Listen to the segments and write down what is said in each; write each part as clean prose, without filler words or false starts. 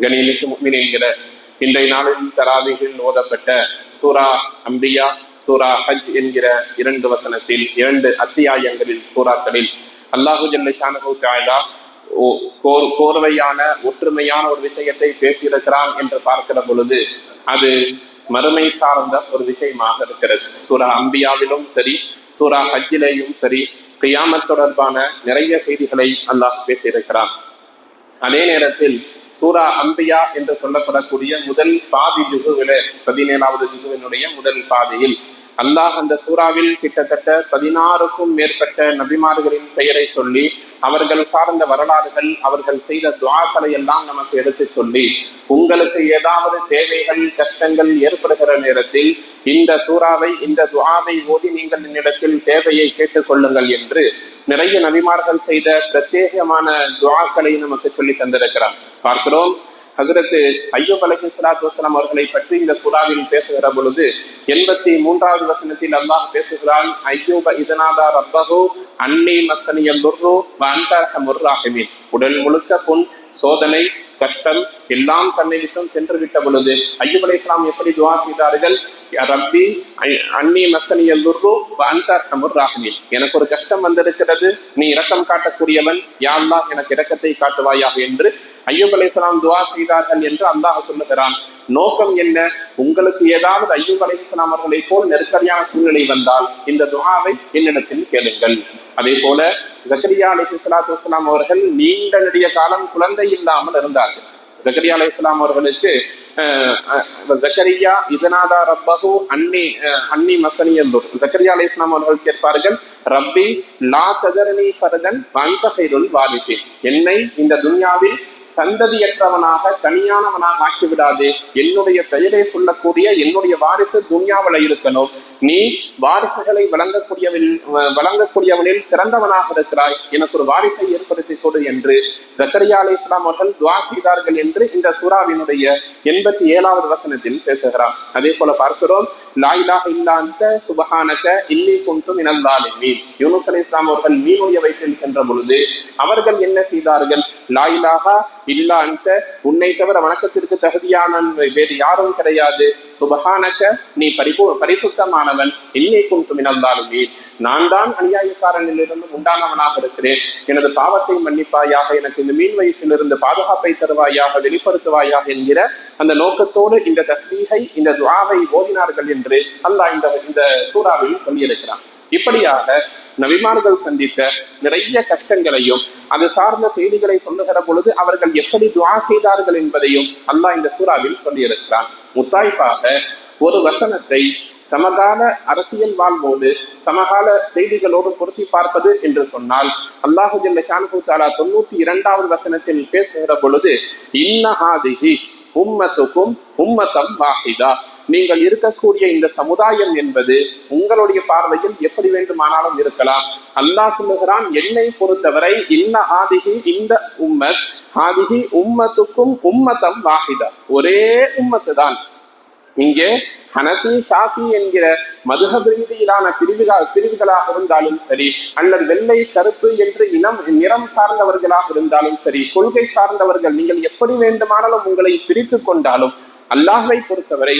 கணினிக்கு முக்மினீன்கிற இன்றைய நாளில் தராவிகள் ஓதப்பட்ட சூரா அம்பியா, சூரா ஹஜ் என்கிற 2 வசனத்தில் 2 அத்தியாயங்களில் சூறாக்களில் அல்லாஹு ஜல்ல ஷானஹு தஆலா கோர்வையான ஒற்றுமையான ஒரு விஷயத்தை பேசியிருக்கிறான் என்று பார்க்கிற பொழுது அது மறுமை சார்ந்த ஒரு விஷயமாக இருக்கிறது. சூரா அம்பியாவிலும் சரி, சூரா ஹஜ்ஜிலேயும் சரி, கியாமத் தொடர்பான நிறைய செய்திகளை அல்லாஹ் பேசியிருக்கிறான். அதே நேரத்தில் சூரா அம்பியா என்று சொல்லப்படக்கூடிய முதல் பாதி ஜுசுவிலே 17வது ஜுசுவினுடைய முதல் பாதியில் அல்லாஹ் அந்த சூறாவில் கிட்டத்தட்ட 16க்கும் மேற்பட்ட நபிமார்களின் பெயரை சொல்லி அவர்கள் சார்ந்த வரலாறுகள், அவர்கள் செய்த துஆக்களை எல்லாம் நமக்கு எடுத்து சொல்லி, உங்களுக்கு ஏதாவது தேவைகள் கஷ்டங்கள் ஏற்படுகிற நேரத்தில் இந்த சூறாவை, இந்த துஆவை ஓதி நீங்கள் என்னிடத்தில் தேவையை கேட்டுக்கொள்ளுங்கள் என்று நிறைய நபிமார்கள் செய்த பிரத்யேகமான துஆக்களை நமக்கு சொல்லி தந்திருக்கிறார். பார்க்கிறோம். ஹஜ்ரத் அய்யூப் அலைஹிஸ்ஸலாத்து வஸ்ஸலாம் அவர்களை பற்றி இந்த சூறாவில் பேசுகிற பொழுது 83வது வசனத்தில் அல்லாஹ் பேசுகிறான், அய்யூப இதனாதா ரப்பஹு அன்னி மஸ்ஸனியல் துர்ரு வ அன்த அர்ஹமுர் ராஹிமீன். உடல் முழுக்க புண், சோதனை, கஷ்டம் எல்லாம் தன்னை விட்டும் சென்று விட்ட பொழுது அய்யூப் அலைஹிஸ்ஸலாம் எப்படி துஆ செய்தார்கள்? ரப்பி அன்னி மஸ்ஸனியல் துர்ரு வ அன்த அர்ஹமுர் ராஹிமீன். எனக்கு ஒரு கஷ்டம் வந்திருக்கிறது, நீ இரக்கம் காட்டக்கூடியவன், யா அல்லாஹ் எனக்கு இரக்கத்தை காட்டுவாயாக என்று அய்யூப் அலைஹிஸ்ஸலாம் துஆ செய்தார்கள் என்று அல்லாஹ் சொல்லுகிறான். நோக்கம் என்ன? உங்களுக்கு ஏதாவது அய்யூப் அலைஹிஸ்ஸலாம் அவர்களை போல் நெருக்கடியான சூழ்நிலை வந்தால் இந்த துஆவை என்னிடத்தில் கேளுங்கள். அதே போல ஜக்கரியா அலைஹிஸ்ஸலாத்து வஸ்ஸலாம் அவர்கள் நீண்ட நெடிய காலம் குழந்தை இல்லாமல் இருந்தார்கள். ஜக்கரியா அலைஹிஸ்ஸலாம் அவர்களுக்கு ஜக்கரியா இதனாதா ரப்பஹு அன்னி மஸ்ஸனியல் துர். ஜக்கரியா அலைஹிஸ்ஸலாம் அவர்கள் கேட்பார்கள், ரப்பி லா ததர்னி ஃபர்தன் வ அன்த கைருல் வாரிஸீன். என்னை இந்த துன்யாவில் சந்ததியற்றவனாக தனியானவனாக ஆக்கிவிடாதே, என்னுடைய பெயரை சொல்லக்கூடிய என்னுடைய வாரிசு துன்யாவில் இருக்கணும், நீ வாரிசுகளை வழங்கக்கூடியவனில் சிறந்தவனாக இருக்கிறாய், எனக்கு ஒரு வாரிசை ஏற்படுத்தி கொடு என்று ஜக்கரியா அலைஹிஸ்ஸலாம் அவர்கள் துஆ செய்தார்கள் என்று இந்த சூறாவினுடைய 87வது வசனத்தில் பேசுகிறார். அதே போல பார்க்கிறோம், லா இலாஹ இல்லா அன்த சுப்ஹானக இன்னி குன்து மினல் ஸாலிமீன். யூனுஸ் அலைஹிஸ்ஸலாம் அவர்கள் மீனுடைய வயிற்றில் சென்ற பொழுது அவர்கள் என்ன செய்தார்கள்? லா இலாஹா இல்லா அன்த, உன்னை தவிர வணக்கத்திற்கு தகுதியான வேறு யாரும் கிடையாது, சுப்ஹானக நீ பரிசுத்தமானவன், இன்னி குன்து மினல் ஸாலிமீன், நான் தான் அநியாயக்காரனிலிருந்து உண்டானவனாக இருக்கிறேன், எனது பாவத்தை மன்னிப்பாயாக, எனக்கு இந்த மீன் வயிற்றிலிருந்து பாதுகாப்பை தருவாயாக, வெளிப்படுத்துவாயாக என்கிற அந்த நோக்கத்தோடு இந்த தஸ்பீஹை, இந்த துஆவை ஓதினார்கள் என்று அல்லாஹ் இந்த சூறாவில் சொல்லியிருக்கிறான். இப்படியாக நபிமார்கள் சந்தித்த நிறைய கஷ்டங்களையும் அது சார்ந்த செய்திகளை சொல்லுகிற பொழுது அவர்கள் எப்படி துஆ செய்தார்கள் என்பதையும் அல்லாஹ் இந்த சூறாவில் சொல்லியிருக்கிறான். முத்தாய்ப்பாக ஒரு வசனத்தை சமகால அரசியல் வாழ்வோடு சமகால செய்திகளோடு பொருத்தி பார்ப்பது என்று சொன்னால் அல்லாஹு ஜல்ல ஷானஹு தஆலா 92வது வசனத்தில் பேசுகிற பொழுது இன்ன ஹாதிஹி உம்மத்துக்கும் உம்மத்தம் வாஹிதா, நீங்கள் இருக்கக்கூடிய இந்த சமுதாயம் என்பது உங்களுடைய பார்வையில் எப்படி வேண்டுமானாலும் இருக்கலாம். அல்லாஹ் சொல்லுகிறான், என்னை பொறுத்தவரை இன்ன ஹாதிஹி, இந்த உம்மத், ஹாதிஹி உம்மத்துக்கும் உம்மத்தம் வாஹிதா, ஒரே உம்மத்து தான். இங்கே ஹனஃபி, ஷாஃபி என்கிற மதுஹப் ரீதியிலான பிரிவுகளாக இருந்தாலும் சரி, அல்லது வெள்ளை கருப்பு என்று நிறம் சார்ந்தவர்களாக இருந்தாலும் சரி, கொள்கை சார்ந்தவர்கள், நீங்கள் எப்படி வேண்டுமானாலும் உங்களை பிரித்து கொண்டாலும் அல்லாஹ்வை பொறுத்தவரை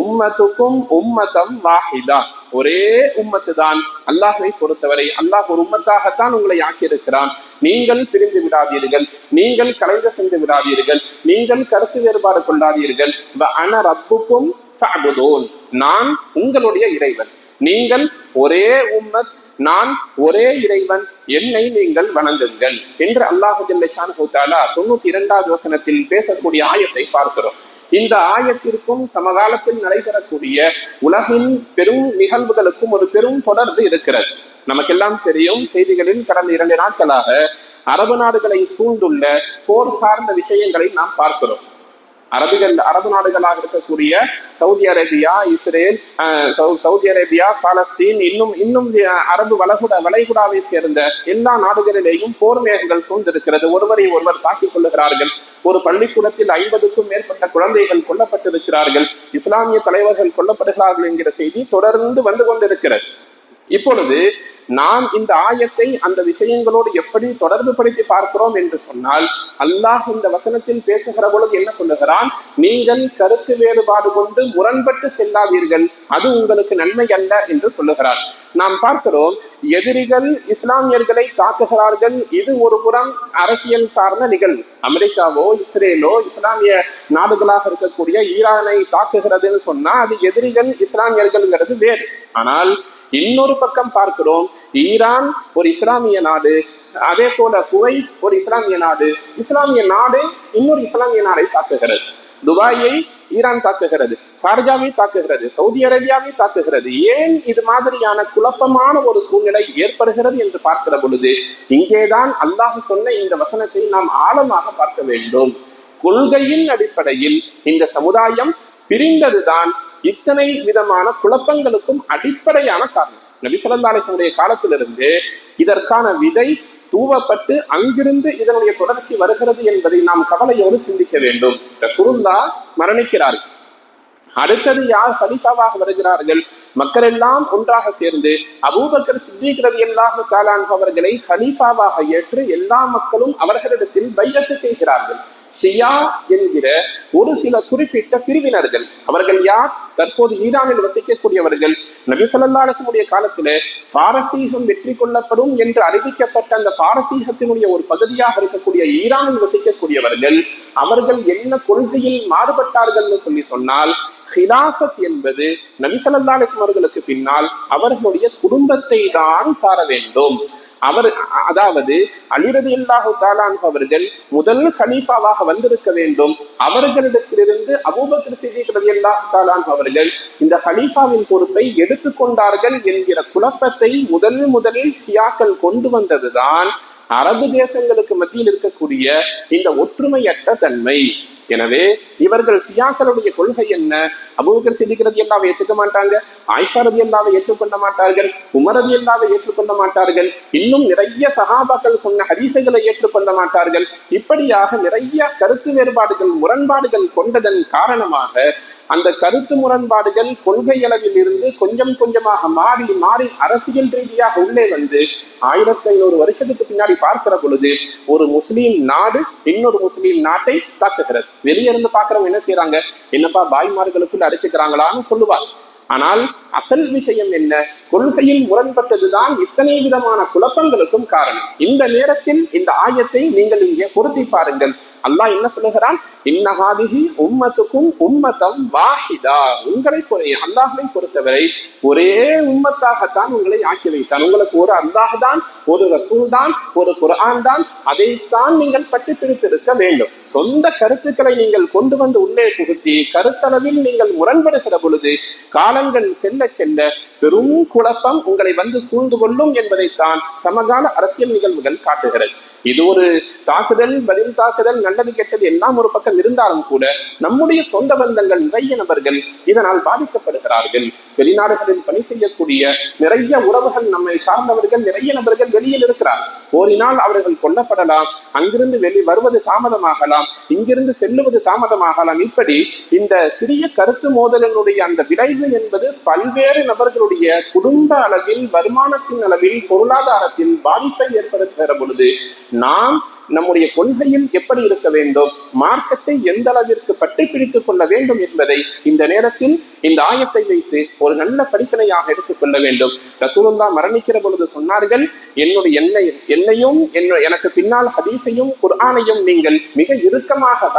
உம்மத்துக்கும் உம்மத்தம் வாஹிதா, ஒரே உம்மத்து தான். அல்லாஹ்வை பொறுத்தவரை அல்லாஹ் ஒரு உம்மத்தாகத்தான் உங்களை ஆக்கியிருக்கிறான். நீங்கள் பிரிந்து விடாதீர்கள், நீங்கள் கலைந்து சென்று விடாதீர்கள், நீங்கள் கருத்து வேறுபாடு கொள்ளாதீர்கள். அன ரப்புக்கும் ஃபஅபுதூன், நான் உங்களுடைய இறைவன், நீங்கள் ஒரே உம்மத், நான் ஒரே இறைவன், என்னை நீங்கள் வணங்குங்கள் என்று அல்லாஹு ஜல்ல ஷானஹு தஆலா 92வது வசனத்தில் பேசக்கூடிய ஆயத்தை பார்க்கிறோம். இந்த ஆயத்திற்கும் சமகாலத்தில் நடைபெறக்கூடிய உலகின் பெரும் நிகழ்வுகளுக்கும் ஒரு பெரும் தொடர்பு இருக்கிறது. நமக்கெல்லாம் தெரியும், செய்திகளில் கடந்த 2 நாட்களாக அரபு நாடுகளை சூழ்ந்துள்ள போர் சார்ந்த விஷயங்களை நாம் பார்க்கிறோம். அரபு நாடுகளாக இருக்கக்கூடிய Saudi Arabia, Israel, Saudi Arabia, Palestine, இன்னும் அரபு வளைகுடாவை சேர்ந்த எல்லா நாடுகளிலேயும் போர் மேகங்கள் சூழ்ந்திருக்கிறது. ஒருவரை ஒருவர் தாக்கிக் கொள்ளுகிறார்கள். ஒரு பள்ளிக்கூடத்தில் 50க்கும் மேற்பட்ட குழந்தைகள் கொல்லப்பட்டிருக்கிறார்கள். இஸ்லாமிய தலைவர்கள் கொல்லப்படுகிறார்கள் என்கிற செய்தி தொடர்ந்து வந்து கொண்டிருக்கிறது. இப்பொழுது நாம் இந்த ஆயத்தை அந்த விஷயங்களோடு எப்படி தொடர்பு படுத்தி பார்க்கிறோம் என்று சொன்னால், அல்லாஹ் இந்த வசனத்தில் பேசுகிற பொழுது என்ன சொல்லுகிறான்? நீங்கள் கருத்து வேறுபாடு கொண்டு முரண்பட்டு செல்லாதீர்கள், அது உங்களுக்கு நன்மை அல்ல என்று சொல்லுகிறார். நாம் பார்க்கிறோம், எதிரிகள் இஸ்லாமியர்களை தாக்குகிறார்கள். இது ஒரு புறம் அரசியல் சார்ந்த நிகழ்வு. அமெரிக்காவோ இஸ்ரேலோ இஸ்லாமிய நாடுகளாக இருக்கக்கூடிய ஈரானை தாக்குகிறதுன்னு சொன்னா அது எதிரிகள் இஸ்லாமியர்கள்ங்கிறது வேறு. ஆனால் இன்னொரு பக்கம் பார்க்கிறோம், ஈரான் ஒரு இஸ்லாமிய நாடு, அதே போல குவைத் ஒரு இஸ்லாமிய நாடு, இஸ்லாமிய நாடு இன்னொரு இஸ்லாமிய நாடை தாக்குகிறது. துபாயை ஈரான் தாக்குகிறது, ஷார்ஜாவை தாக்குகிறது, சவுதி அரேபியாவை தாக்குகிறது. ஏன் இது மாதிரியான குழப்பமான ஒரு சூழ்நிலை ஏற்படுகிறது என்று பார்க்கிற பொழுது இங்கேதான் அல்லாஹ் சொன்ன இந்த வசனத்தை நாம் ஆழமாக பார்க்க வேண்டும். கொள்கையின் அடிப்படையில் இந்த சமுதாயம் பிரிந்ததுதான் இத்தனை விதமான குழப்பங்களுக்கும் அடிப்படையான காரணம். நபி ஸல்லல்லாஹு அலைஹி வஸல்லம் காலத்திலிருந்து இதற்கான விதை தூவப்பட்டு அங்கிருந்து இதனுடைய தொடர்ச்சி வருகிறது என்பதை நாம் கவலையோடு சிந்திக்க வேண்டும். ரசூலுல்லாஹ் மரணிக்கிறார்கள். அடுத்தது யார் கலீஃபாவாக வருகிறார்கள்? மக்கள் எல்லாம் ஒன்றாக சேர்ந்து அபூபக்கர் சித்தீக் ரலியல்லாஹு தஆலா அன்ஹு அவர்களை கலீஃபாவாக ஏற்று எல்லா மக்களும் அவர்களிடத்தில் பைஅத் செய்கிறார்கள். ஷியா என்கிற ஒரு சில குறிப்பிட்ட பிரிவினர்கள், அவர்கள் யார்? தற்போது ஈரானில் வசிக்கக்கூடியவர்கள். நபி ஸல்லல்லாஹு அலைஹி வஸல்லம் காலத்திலே பாரசீகம் வெற்றி கொள்ளப்படும் என்று அறிவிக்கப்பட்ட அந்த பாரசீகத்தினுடைய ஒரு பகுதியாக இருக்கக்கூடிய ஈரானில் வசிக்கக்கூடியவர்கள், அவர்கள் என்ன கொள்கையில் மாறுபட்டார்கள் சொல்லி சொன்னால், ஹிலாஃபத் என்பது நபி ஸல்லல்லாஹு அலைஹி வஸல்லம் அவர்களுக்கு பின்னால் அவர்களுடைய குடும்பத்தை தான் சார வேண்டும். அதாவது அலி ரலியல்லாஹு தஆலா அன்ஹு அவர்கள் முதல் கலீஃபாவாக வந்திருக்க வேண்டும். அவர்களிடத்திலிருந்து அபூபக்கர் சித்தீக் ரலியல்லாஹு தஆலா அன்ஹு அவர்கள் இந்த கலீஃபாவின் பொறுப்பை எடுத்துக்கொண்டார்கள் என்கிற குழப்பத்தை முதலில் ஷியாக்கள் கொண்டு வந்ததுதான் அரபு தேசங்களுக்கு மத்தியில் இருக்கக்கூடிய இந்த ஒற்றுமையற்ற தன்மை. எனவே இவர்கள் ஷியாக்களுடைய கொள்கை என்ன? அபூபக்கர் சித்திக் ரலியல்லாஹு ஏற்றுக்க மாட்டாங்க, ஆயிஷா ரலியல்லாஹு ஏற்றுக்கொள்ள மாட்டார்கள், உமர் ரலியல்லாஹு ஏற்றுக்கொள்ள மாட்டார்கள், இன்னும் நிறைய சஹாபாக்கள் சொன்ன ஹதீஸுகளை ஏற்றுக்கொள்ள மாட்டார்கள். இப்படியாக நிறைய கருத்து வேறுபாடுகள் முரண்பாடுகள் கொண்டதன் காரணமாக அந்த கருத்து முரண்பாடுகள் கொள்கை அளவில் இருந்து கொஞ்சம் கொஞ்சமாக மாறி மாறி அரசியல் ரீதியாக உள்ளே வந்து 1500 வருஷத்துக்கு பின்னாடி பார்க்கிற பொழுது ஒரு முஸ்லீம் நாடு இன்னொரு முஸ்லீம் நாட்டை தாக்குகிறது. வெளியே இருந்து பார்க்கிறவங்க என்ன செய்யறாங்க? என்னப்பா பாய்மார்களுக்குள்ள அடிச்சுக்கிறாங்களான்னு சொல்லுவார். ஆனால் அசல் விஷயம் என்ன? கொள்கையில் முரண்பட்டதுதான் இத்தனை விதமான குழப்பங்களுக்கும் காரணம். இந்த நேரத்தில் இந்த ஆயத்தை நீங்கள் இங்கே பொருத்தி பாருங்கள். அல்லாஹ் என்ன சொல்லுகிறான்? இன்னஹாதிஹி உம்மத்துக்கும் உம்மத்தம் வாஹிதா. உங்களை அல்லாஹ்வை பொறுத்தவரை ஒரே உம்மத்தாகத்தான் உங்களை ஆக்கி வைத்தான். உங்களுக்கு ஒரு அல்லாஹ் தான், ஒரு ரசூல் தான், ஒரு குர்ஆன் தான். அதைத்தான் நீங்கள் பற்றி பிடித்திருக்க வேண்டும். சொந்த கருத்துக்களை நீங்கள் கொண்டு வந்து உள்ளே புகுத்தி கருத்தளவில் நீங்கள் முரண்படுகிற பொழுது காலங்கள் செல்ல செல்ல பெரும் குழப்பம் உங்களை வந்து சூழ்ந்து கொள்ளும் என்பதைத்தான் சமகால அரசியல் நிகழ்வுகள் காட்டுகிறது. இது ஒரு தாக்குதல் பதில் தாக்குதல், நல்லது கெட்டது எல்லாம் ஒரு பக்கம் இருந்தாலும் கூட நம்முடைய சொந்த பந்தங்கள் நிறைய நபர்கள் இதனால் பாதிக்கப்படுகிறார்கள். வெளிநாடுகளில் பணி செய்யக்கூடிய நிறைய உறவுகள் நம்மை சார்ந்தவர்கள் நிறைய நபர்கள் வெளியில் இருக்கிறார். போரினால் அவர்கள் கொல்லப்படலாம், அங்கிருந்து வருவது தாமதமாகலாம், இங்கிருந்து செல்லுவது தாமதமாகலாம். இப்படி இந்த சிறிய கருத்து மோதலினுடைய அந்த விளைவு என்பது பல்வேறு நபர்களுடைய குடும்ப அளவில், வருமானத்தின் அளவில், பொருளாதாரத்தில் பாதிப்பை ஏற்படுத்துகிற பொழுது நாம் நம்முடைய கொள்கையில் எப்படி இருக்க வேண்டும், மார்க்கத்தை எந்த அளவிற்கு பற்றி பிடித்துக் கொள்ள வேண்டும் என்பதை இந்த நேரத்தில் இந்த ஆயத்தை வைத்து ஒரு நல்ல படிப்பினையாக எடுத்துக்கொள்ள வேண்டும். ரசூலுல்லாஹ் மரணிக்கிற பொழுது சொன்னார்கள், என்னையும் எனக்கு பின்னால் ஹதீஸையும் குர்ஆனையும் நீங்கள் மிக இறுக்கமாக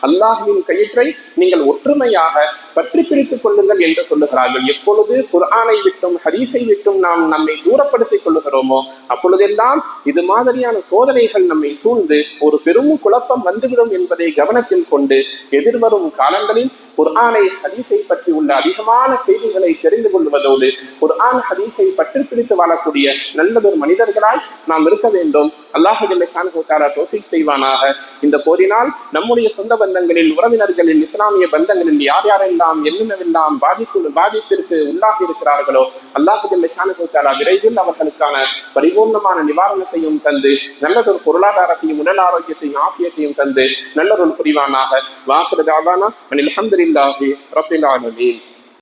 அல்லாஹ்வின் கயிற்றை நீங்கள் ஒற்றுமையாக பற்றி பிடித்துக் கொள்ளுங்கள் என்று சொல்லுகிறார்கள். எப்பொழுது குர்ஆனை விட்டும் ஹதீஸை விட்டும் நாம் நம்மை தூரப்படுத்திக் கொள்ளுகிறோமோ அப்பொழுதெல்லாம் இது மாதிரியான சோதனைகள் நம்மை சூழ்ந்து ஒரு பெரும் குழப்பம் வந்துவிடும் என்பதை கவனத்தில் கொண்டு எதிர்வரும் காலங்களில் குர்ஆனை ஹதீஸை பற்றி உள்ள அதிகமான செய்திகளை தெரிந்து கொள்வதோடு குர்ஆன் ஹதீஸை பற்றி பிடித்து வாழக்கூடிய நல்லதொரு மனிதர்களாய் நாம் இருக்க வேண்டும். அல்லாஹ் ஜல்ல ஷானுஹு தஆலா தௌஃபீக் செய்வானாக. இந்த போரினால் நம்முடைய சொந்த பந்தங்களில், உறவினர்களில், இஸ்லாமிய பந்தங்களில் யார் யாரெல்லாம் என்னென்னவெல்லாம் பாதிப்பிற்கு உள்ளாகி இருக்கிறார்களோ அல்லாஹ் ஜல்ல ஷானுஹு தஆலா விரைவில் அவர்களுக்கான பரிபூர்ணமான நிவாரணத்தையும் தந்து நல்லதொரு பொருளாதாரத்தையும் உடல் ஆரோக்கியத்தையும் ஆஃபியத்தையும் தந்து நல்லதொரு புரிவானாக. வாஹிரு தஅவானா அனில் ஹம்துலில்லாஹி ரப்பில் ஆலமீன்.